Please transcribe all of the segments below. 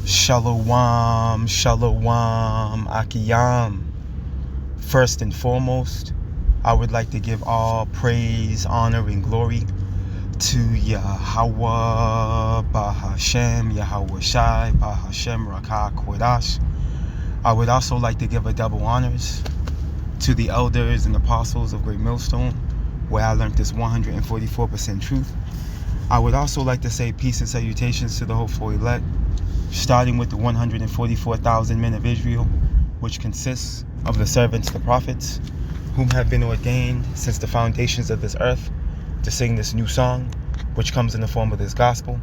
Shalom, shalom, akiyam. First and foremost, I would like to give all praise, honor, and glory to Yahweh, Bahashem, Yahweh Shai, Bahashem, Rakah, Kodash. I would also like to give a double honors to the elders and apostles of Great Millstone, where I learned this 144% truth. I would also like to say peace and salutations to the hopeful elect, starting with the 144,000 men of Israel, which consists of the servants, the prophets, whom have been ordained since the foundations of this earth to sing this new song, which comes in the form of this gospel,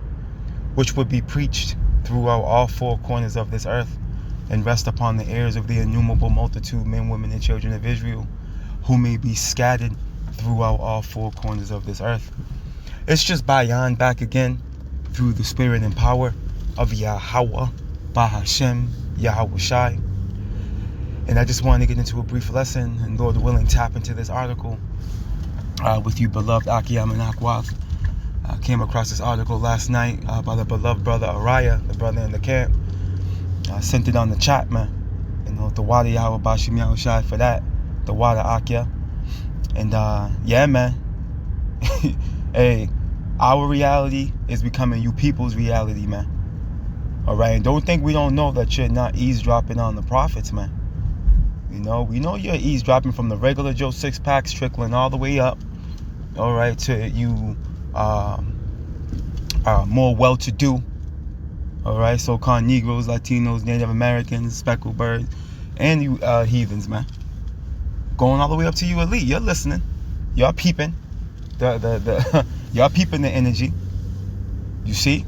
which would be preached throughout all four corners of this earth and rest upon the ears of the innumerable multitude, men, women, and children of Israel, who may be scattered throughout all four corners of this earth. It's just Bayan back again through the spirit and power of Yahweh, Bahashem, Yahweh Shai. And I just want to get into a brief lesson and, Lord willing, tap into this article with you, beloved Akiyam and Akwath. I came across this article last night by the beloved brother Araya, the brother in the camp. I sent it on the chat, man. You know, the water Yahweh Bashim Yahweh Shai for that, the water Akya. And yeah, man. Hey, our reality is becoming you people's reality, man. All right, and don't think we don't know that you're not eavesdropping on the prophets, man. You know, we know you're eavesdropping from the regular Joe six-packs trickling all the way up, all right, to you more well-to-do, all right, so-called Negroes, Latinos, Native Americans, speckled birds, and you heathens, man. Going all the way up to you elite. You're listening. Y'all peeping. Y'all peeping the energy. You see?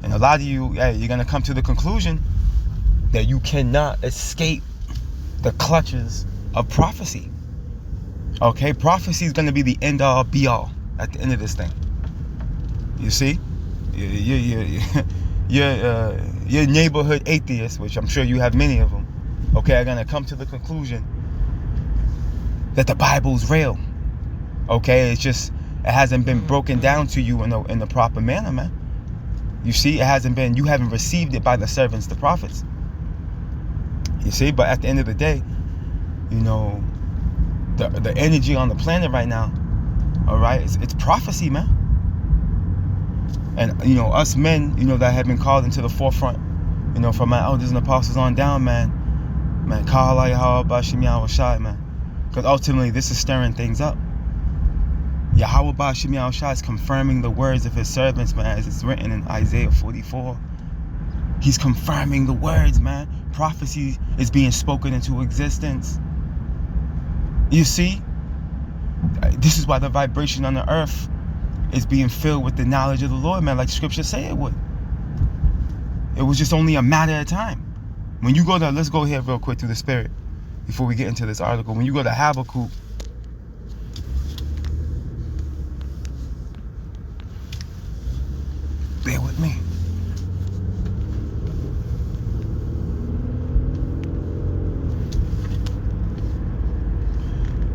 And a lot of you, hey, you're going to come to the conclusion that you cannot escape the clutches of prophecy. Okay? Prophecy is going to be the end-all, be-all at the end of this thing. You see? Your neighborhood atheists, which I'm sure you have many of them, okay, are going to come to the conclusion that the Bible's real. Okay? It's just, it hasn't been broken down to you in the proper manner, man. You see, it hasn't been, you haven't received it by the servants, the prophets. You see, but at the end of the day, you know, the energy on the planet right now, all right, it's prophecy, man. And, you know, us men, you know, that have been called into the forefront, you know, from my elders and apostles on down, man, Kala Yahweh Bashim Yahweh Shai, man. Because ultimately, this is stirring things up. Yahweh Bashim Yahweh Shai is confirming the words of his servants, man, as it's written in Isaiah 44. He's confirming the words, man. Prophecy is being spoken into existence. You see? This is why the vibration on the earth is being filled with the knowledge of the Lord, man, like scripture say it would. It was just only a matter of time. When you go to, let's go here real quick through the spirit before we get into this article. When you go to Habakkuk, bear with me.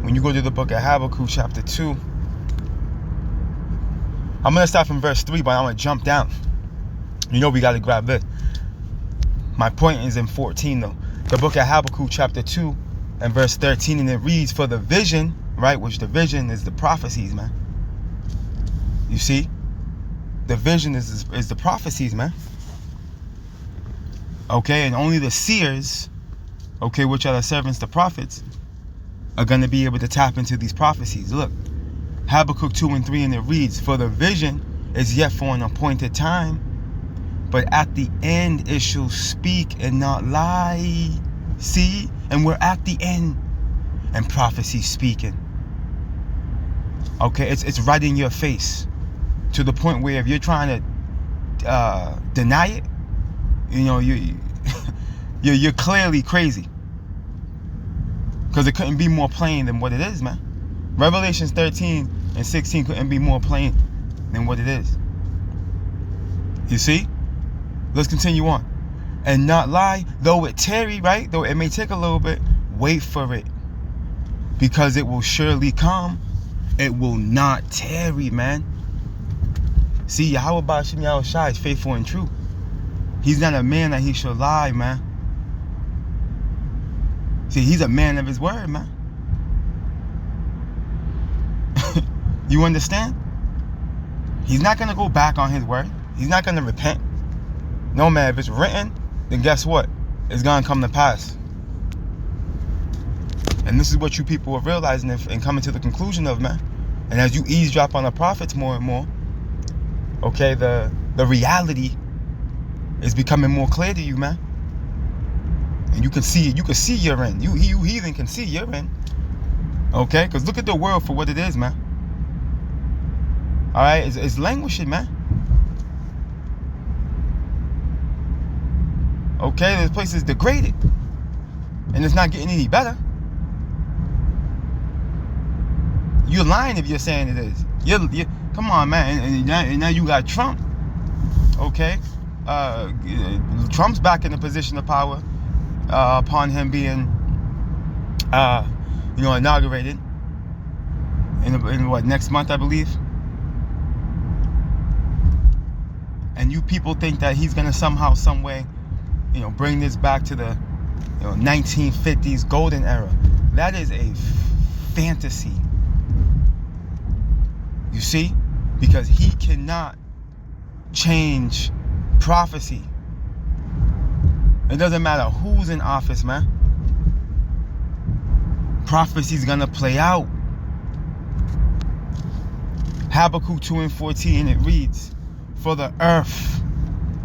When you go to the book of Habakkuk, chapter 2, I'm going to start from verse 3, but I'm going to jump down. You know we got to grab this. My point is in 14, though. The book of Habakkuk, chapter 2, and verse 13, and it reads, for the vision, right, which the vision is the prophecies, man. You see? The vision is the prophecies, man. Okay, and only the seers, okay, which are the servants, the prophets, are going to be able to tap into these prophecies. Look, Habakkuk 2 and 3, and it reads, for the vision is yet for an appointed time, but at the end it shall speak and not lie. See? And we're at the end, and prophecy speaking. Okay, it's right in your face. To the point where if you're trying to deny it, you know, you're clearly crazy. Because it couldn't be more plain than what it is, man. Revelations 13 and 16 couldn't be more plain than what it is. You see? Let's continue on. And not lie, though it tarry, right? Though it may take a little bit, wait for it. Because it will surely come. It will not tarry, man. See, Yahweh Bashim Yahweh Shai is faithful and true. He's not a man that he should lie, man. See, he's a man of his word, man. You understand? He's not going to go back on his word. He's not going to repent. No, man, if it's written, then guess what? It's going to come to pass. And this is what you people are realizing and coming to the conclusion of, man. And as you eavesdrop on the prophets more and more, okay, the reality is becoming more clear to you, man. And you can see it. You can see you're in. You heathen can see you're in. Okay? Because look at the world for what it is, man. Alright? It's languishing, man. Okay? This place is degraded. And it's not getting any better. You're lying if you're saying it is. You come on, man. And now you got Trump. Okay? Trump's back in the position of power upon him being, inaugurated in what, next month, I believe. And you people think that he's gonna somehow, some way, bring this back to the 1950s golden era. That is a fantasy. You see? Because he cannot change prophecy. It doesn't matter who's in office, man. Prophecy's gonna play out. Habakkuk 2:14, it reads, "For the earth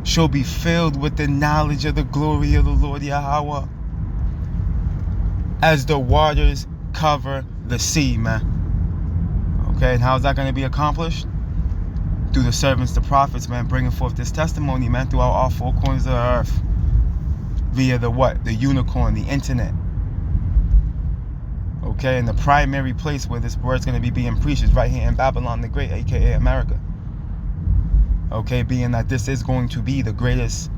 shall be filled with the knowledge of the glory of the Lord Yahweh, as the waters cover the sea," man. Okay, and how is that going to be accomplished? Through the servants, the prophets, man, bringing forth this testimony, man, throughout all four corners of the earth. Via the what? The unicorn, the internet. Okay, and the primary place where this word's going to be being preached is right here in Babylon the Great, aka America. Okay, being that this is going to be the greatest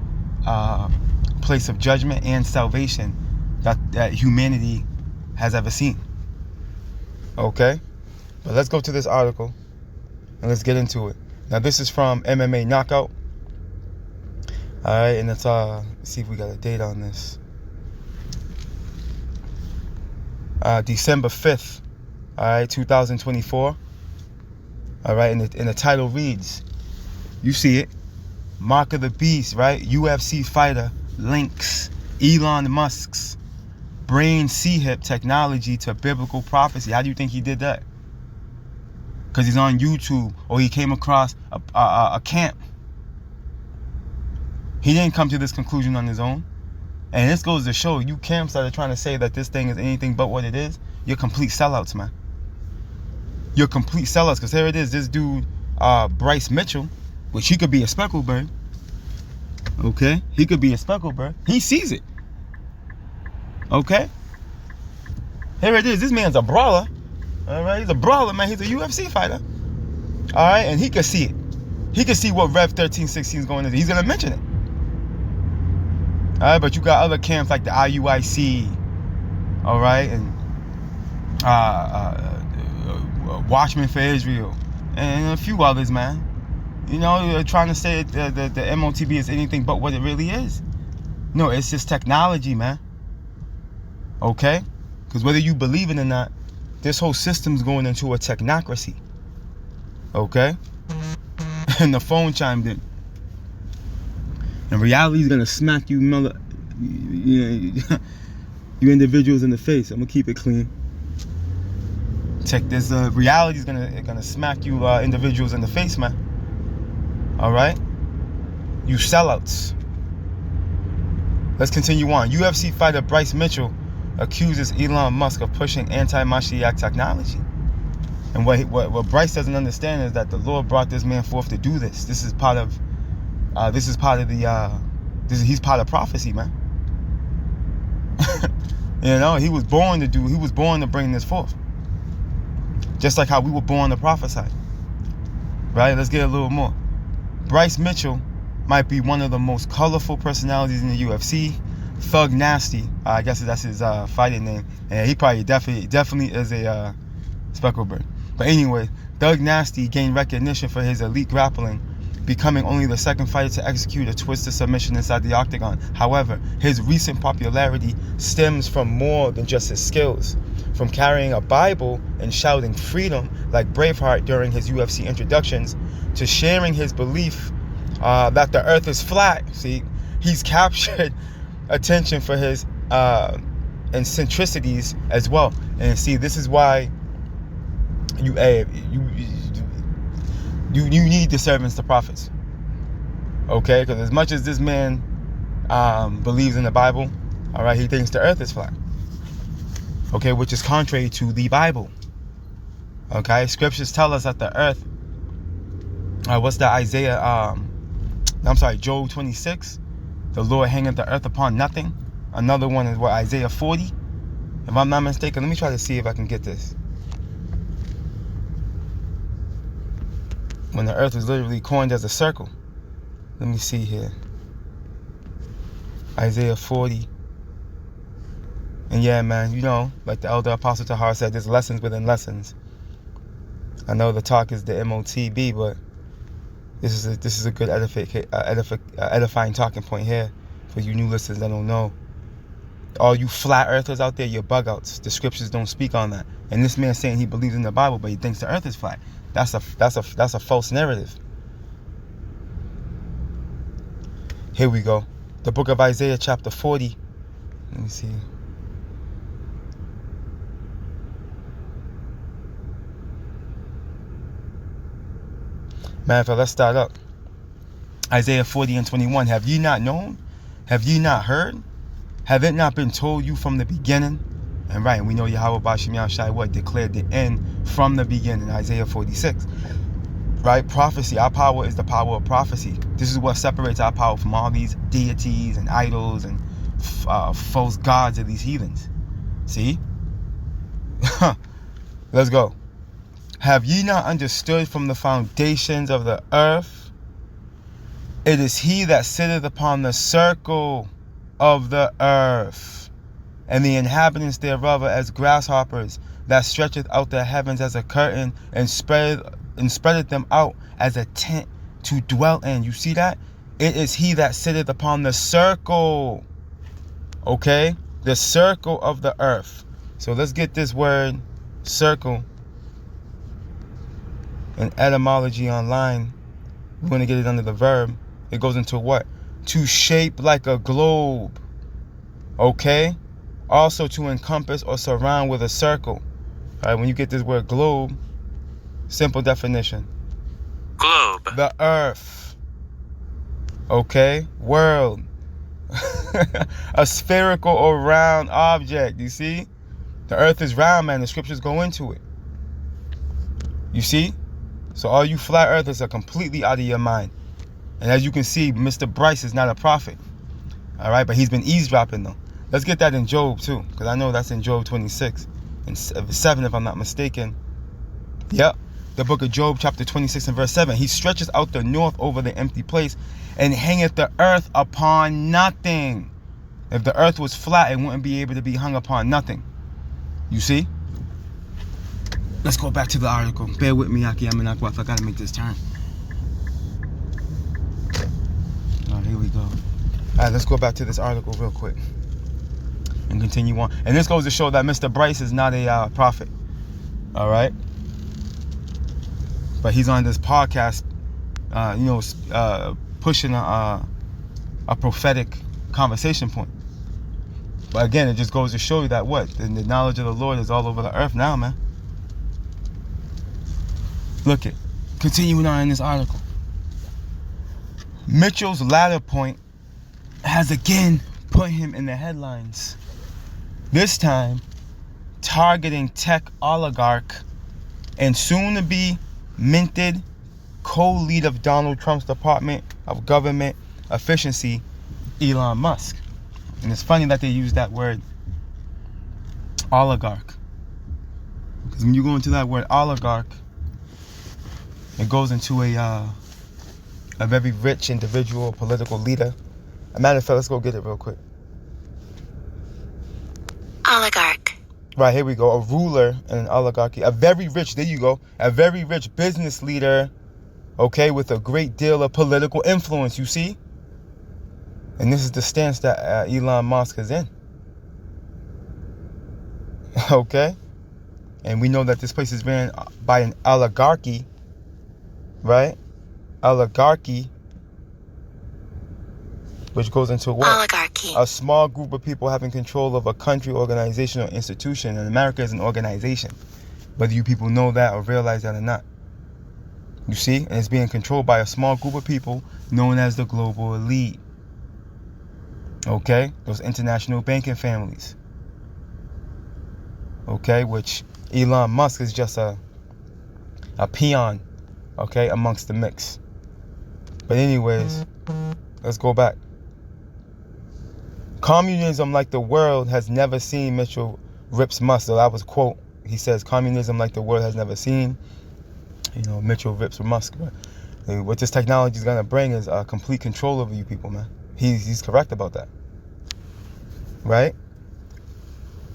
place of judgment and salvation that humanity has ever seen. Okay, but let's go to this article and let's get into it. Now this is from MMA Knockout. Alright, and it's let's see if we got a date on this. December 5th, alright, 2024. Alright, and the title reads, you see it, Mark of the Beast, right? UFC fighter links Elon Musk's brain C-hip technology to biblical prophecy. How do you think he did that? Because he's on YouTube, or he came across a camp. He didn't come to this conclusion on his own. And this goes to show you camps that are trying to say that this thing is anything but what it is, you're complete sellouts, man. You're complete sellouts, because here it is, this dude, Bryce Mitchell, which he could be a speckled bird. Okay? He could be a speckled bird. He sees it. Okay? Here it is, this man's a brawler. Alright, he's a brawler, man. He's a UFC fighter. Alright, and he can see it. He can see what Rev 1316 is going to do. He's going to mention it. Alright, but you got other camps like the IUIC, alright, and Watchmen for Israel, and a few others, man. They're trying to say that the MOTB is anything but what it really is. No, it's just technology, man. Okay? Because whether you believe it or not, this whole system's going into a technocracy. Okay? And the phone chimed in. And reality is gonna smack you, you individuals in the face. I'm gonna keep it clean. Check this. Reality is gonna smack you individuals in the face, man. All right, you sellouts. Let's continue on. UFC fighter Bryce Mitchell accuses Elon Musk of pushing anti-Mashiach technology. And what Bryce doesn't understand is that the Lord brought this man forth to do this. He's part of prophecy, man. He was born to bring this forth. Just like how we were born to prophesy. Right? Let's get a little more. Bryce Mitchell might be one of the most colorful personalities in the UFC. Thug Nasty, I guess that's his fighting name. And he probably definitely is a speckled bird. But anyway, Thug Nasty gained recognition for his elite grappling becoming only the second fighter to execute a twisted submission inside the octagon. However, his recent popularity stems from more than just his skills. From carrying a Bible and shouting freedom like Braveheart during his UFC introductions, to sharing his belief that the earth is flat. See, he's captured attention for his eccentricities as well. And see, this is why you need the servants, the prophets. Okay, because as much as this man believes in the Bible, all right, he thinks the earth is flat. Okay, which is contrary to the Bible. Okay, scriptures tell us that the earth, what's that, Job 26, the Lord hangeth the earth upon nothing. Another one is what, Isaiah 40, if I'm not mistaken. Let me try to see if I can get this. When the earth was literally coined as a circle. Let me see here. Isaiah 40. And yeah, man, you know, like the elder apostle Tahar said, there's lessons within lessons. I know the talk is the MOTB, but this is a good edifying talking point here for you new listeners that don't know. All you flat earthers out there, you're bug outs. The scriptures don't speak on that. And this man saying he believes in the Bible, but he thinks the earth is flat. That's a false narrative. Here we go. The book of Isaiah, chapter 40. Let me see. Man, let's start up. Isaiah 40 and 21. Have ye not known? Have ye not heard? Have it not been told you from the beginning? And right, and we know Yahweh Bashim Yahushai what declared the end from the beginning, Isaiah 46. Right, prophecy. Our power is the power of prophecy. This is what separates our power from all these deities and idols and false gods of these heathens. See? Let's go. Have ye not understood from the foundations of the earth? It is he that sitteth upon the circle of the earth, and the inhabitants thereof are as grasshoppers, that stretcheth out the heavens as a curtain, and spreadeth them out as a tent to dwell in. You see that? It is he that sitteth upon the circle. Okay? The circle of the earth. So let's get this word circle in etymology online. We're going to get it under the verb. It goes into what? To shape like a globe. Okay? Also to encompass or surround with a circle. All right, when you get this word globe, simple definition. Globe. The earth. Okay? World. A spherical or round object. You see? The earth is round, man. The scriptures go into it. You see? So all you flat earthers are completely out of your mind. And as you can see, Mr. Bryce is not a prophet. All right, but he's been eavesdropping though. Let's get that in Job too, because I know that's in Job 26 and 7 if I'm not mistaken. Yep, the book of Job chapter 26 and verse 7. He stretches out the north over the empty place and hangeth the earth upon nothing. If the earth was flat, it wouldn't be able to be hung upon nothing. You see? Let's go back to the article. Bear with me, Aki. I gotta make this turn. Alright, here we go. Alright, let's go back to this article real quick and continue on. And this goes to show that Mr. Bryce is not a prophet. Alright? But he's on this podcast, pushing a prophetic conversation point. But again, it just goes to show you that what? The knowledge of the Lord is all over the earth now, man. Look it. Continuing on in this article. Mitchell's latter point has again put him in the headlines. This time, targeting tech oligarch and soon-to-be minted co-lead of Donald Trump's Department of Government Efficiency, Elon Musk. And it's funny that they use that word oligarch. Because when you go into that word oligarch, it goes into a very rich individual, political leader. A matter of fact, let's go get it real quick. Oligarch. Right, here we go. A ruler and an oligarchy. A very rich, there you go. A very rich business leader okay, with a great deal of political influence, you see? And this is the stance that Elon Musk is in. Okay? And we know that this place is ran by an oligarchy, right? Oligarchy, which goes into what? Oligarchy. A small group of people having control of a country, organization, or institution. And America is an organization, whether you people know that or realize that or not. You see? And it's being controlled by a small group of people known as the global elite. Okay? Those international banking families. Okay? Which Elon Musk is just a peon, okay, amongst the mix. But anyways, let's go back. Communism like the world has never seen, Mitchell rips Musk. So that was quote. He says, communism like the world has never seen. Mitchell rips Musk. But what this technology is going to bring is complete control over you people, man. He's correct about that. Right?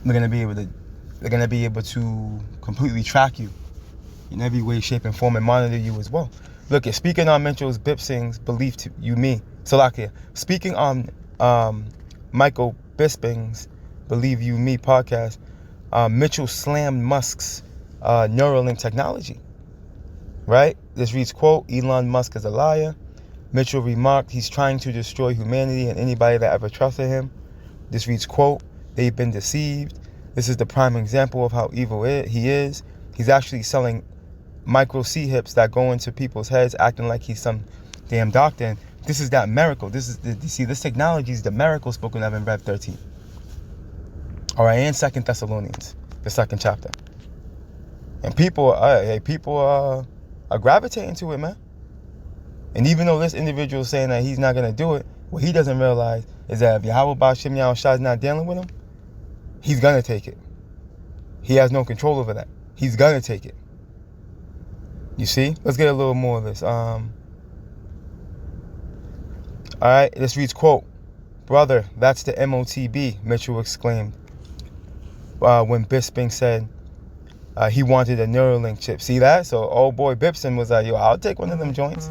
They're going to be able to completely track you in every way, shape, and form and monitor you as well. Look, speaking on Mitchell's Bisping's belief to you, me, Salakia. Speaking on Michael Bisping's Believe You Me podcast, Mitchell slammed Musk's Neuralink technology. Right? This reads, quote, Elon Musk is a liar. Mitchell remarked he's trying to destroy humanity and anybody that ever trusted him. This reads, quote, they've been deceived. This is the prime example of how evil he is. He's actually selling micro C-hips that go into people's heads, acting like he's some damn doctor. And this is that miracle. This technology is the miracle spoken of in Rev 13. All right, and 2 Thessalonians, the 2nd chapter. And people are gravitating to it, man. And even though this individual is saying that he's not going to do it, what he doesn't realize is that if Yahweh Ba'Shem Yahushua is not dealing with him, he's going to take it. He has no control over that. He's going to take it. You see? Let's get a little more of this. All right, this reads, quote, brother, that's the MOTB, Mitchell exclaimed when Bisping said he wanted a Neuralink chip. See that? So old boy Bisping was like, yo, I'll take one of them joints.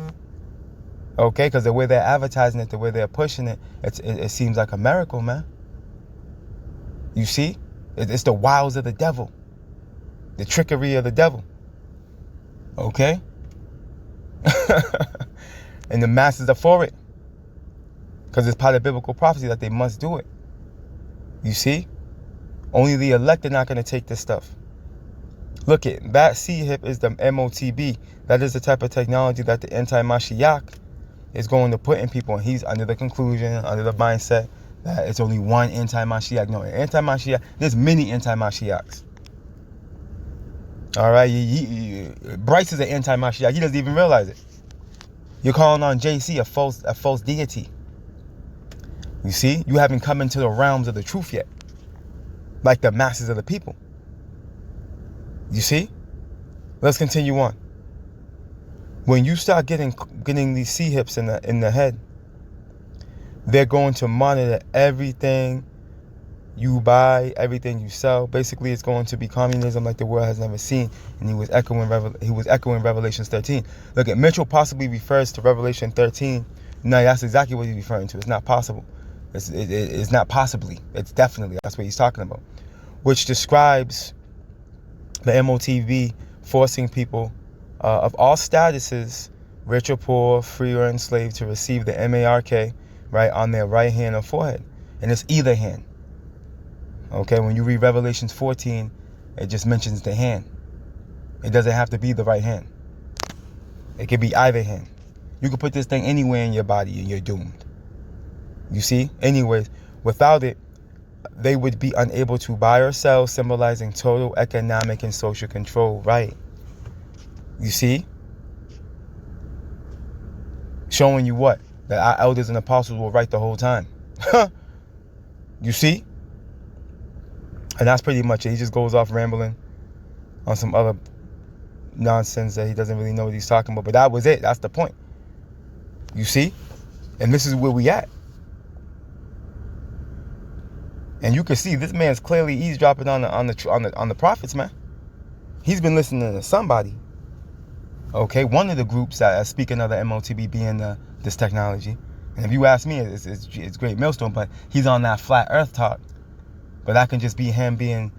Okay, because the way they're advertising it, the way they're pushing it, it seems like a miracle, man. You see? It's the wiles of the devil. The trickery of the devil. Okay? And the masses are for it. Because it's part of biblical prophecy that they must do it. You see? Only the elect are not going to take this stuff. Look it, that C-hip is the MOTB. That is the type of technology that the anti-Mashiach is going to put in people. And he's under the conclusion, under the mindset that it's only one anti-Mashiach. No, anti-Mashiach, there's many anti-Mashiachs. All right? Bryce is an anti-Mashiach. He doesn't even realize it. You're calling on JC a false deity. You see? You haven't come into the realms of the truth yet. Like the masses of the people. You see? Let's continue on. When you start getting these C-hips in the head, they're going to monitor everything you buy, everything you sell. Basically, it's going to be communism like the world has never seen. And he was echoing Revelation 13. Look, at Mitchell possibly refers to Revelation 13. No, that's exactly what he's referring to. It's not possible. It's not possibly. It's definitely. That's what he's talking about. Which describes the MOTV forcing people of all statuses, rich or poor, free or enslaved, to receive the MARK, right, on their right hand or forehead. And it's either hand. Okay, when you read Revelations 14, it just mentions the hand. It doesn't have to be the right hand. It could be either hand. You could put this thing anywhere in your body and you're doomed. You see? Anyways, without it, they would be unable to buy or sell, symbolizing total economic and social control, right? You see? Showing you what? That our elders and apostles were right the whole time. You see? And that's pretty much it. He just goes off rambling on some other nonsense that he doesn't really know what he's talking about. But that was it. That's the point. You see? And this is where we at. And you can see this man's clearly eavesdropping on the prophets, man. He's been listening to somebody. Okay, one of the groups that are speaking of the MOTB being this technology. And if you ask me, it's Great Millstone, but he's on that flat earth talk. But that can just be him being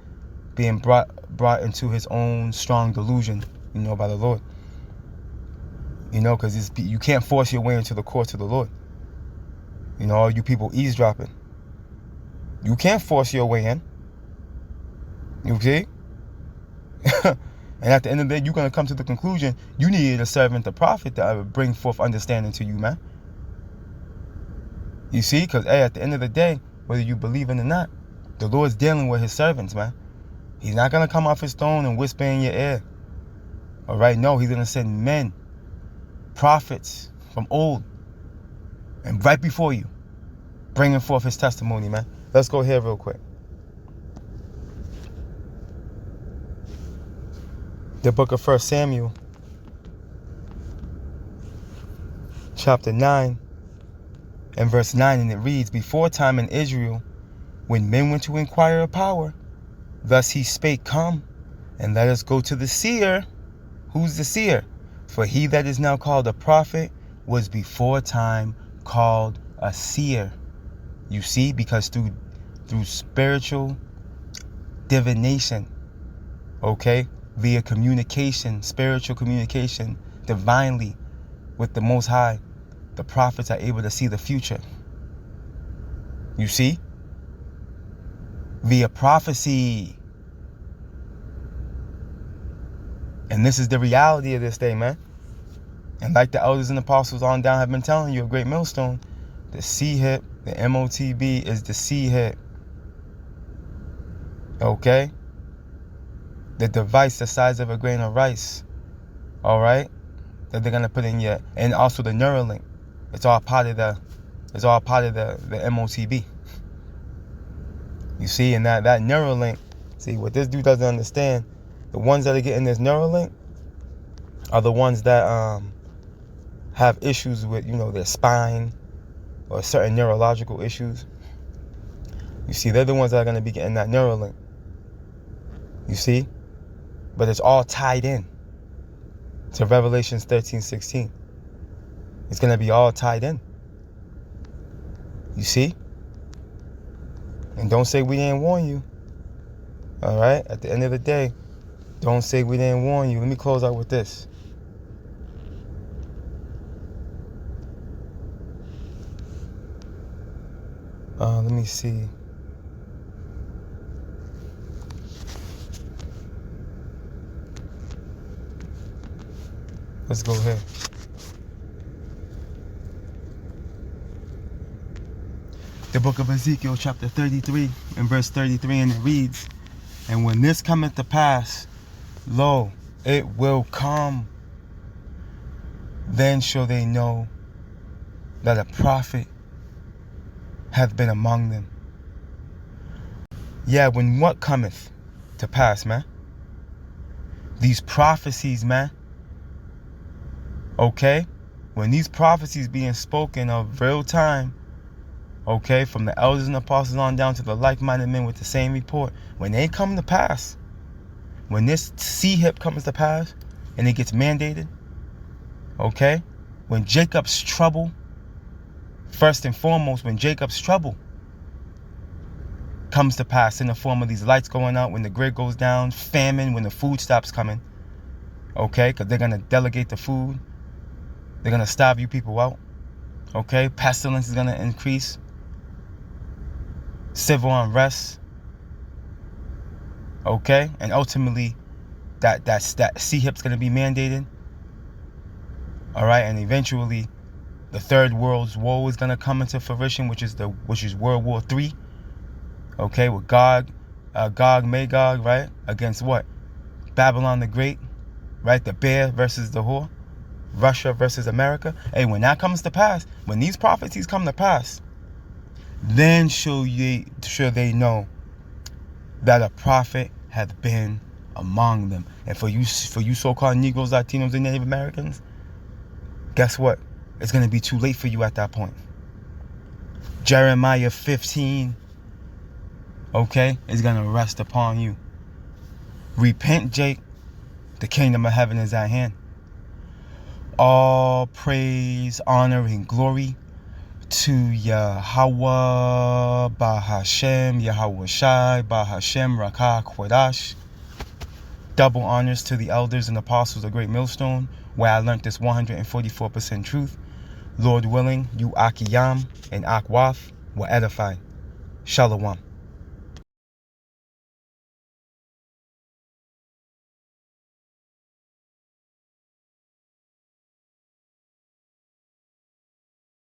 brought into his own strong delusion, by the Lord. Because you can't force your way into the courts of the Lord. All you people eavesdropping. You can't force your way in. You see? And at the end of the day, you're going to come to the conclusion you needed a servant, a prophet, to bring forth understanding to you, man. You see? Because, at the end of the day, whether you believe it or not, the Lord's dealing with his servants, man. He's not going to come off his throne and whisper in your ear. All right? No, he's going to send men, prophets from old, and right before you, bringing forth his testimony, man. Let's go here real quick. The book of 1 Samuel, chapter 9, and verse 9, and it reads, "Before time in Israel, when men went to inquire of power, thus he spake, Come, and let us go to the seer." Who's the seer? For he that is now called a prophet was before time called a seer. You see, because through spiritual divination, okay, via communication, spiritual communication, divinely with the Most High, the prophets are able to see the future. You see? Via prophecy. And this is the reality of this day, man. And like the elders and apostles on down have been telling you, a Great Millstone, the C-hip, the MOTB is the C-hip. Okay? The device the size of a grain of rice. Alright? That they're gonna put in your, and also the Neuralink. It's all part of the MOTB. You see, and that Neuralink, see what this dude doesn't understand, the ones that are getting this Neuralink are the ones that have issues with, their spine or certain neurological issues. You see, they're the ones that are going to be getting that Neuralink. You see? But it's all tied in to Revelations 13:16. It's going to be all tied in. You see? And don't say we didn't warn you. All right? At the end of the day, don't say we didn't warn you. Let me close out with this. Let me see. Let's go ahead. The book of Ezekiel, chapter 33, and verse 33, and it reads, "And when this cometh to pass, lo, it will come. Then shall they know that a prophet hath been among them." Yeah, when what cometh to pass, man? These prophecies, man. Okay? When these prophecies being spoken of real time, okay, from the elders and apostles on down to the like-minded men with the same report, when they come to pass, when this C-hip comes to pass and it gets mandated, okay, when Jacob's trouble, first and foremost, when Jacob's trouble comes to pass in the form of these lights going out, when the grid goes down, famine, when the food stops coming, okay, because they're going to delegate the food, they're going to starve you people out, okay, pestilence is going to increase, civil unrest, okay, and ultimately that C-hip's going to be mandated, all right, and eventually the third world's woe is going to come into fruition, which is World War III, okay, with Gog, Magog, right, against what? Babylon the Great, right, the bear versus the whore, Russia versus America. Hey, when that comes to pass, when these prophecies come to pass, then shall they know that a prophet hath been among them. And for you so-called Negroes, Latinos, and Native Americans, guess what? It's going to be too late for you at that point. Jeremiah 15, okay, is going to rest upon you. Repent, Jake. The kingdom of heaven is at hand. All praise, honor, and glory to Yahweh, Bahashem, Yahweh Shai, Bahashem, Rakah, Kwadash. Double honors to the elders and apostles of Great Millstone, where I learned this 144% truth. Lord willing, you Akiyam and Akwaf will edify. Shalom.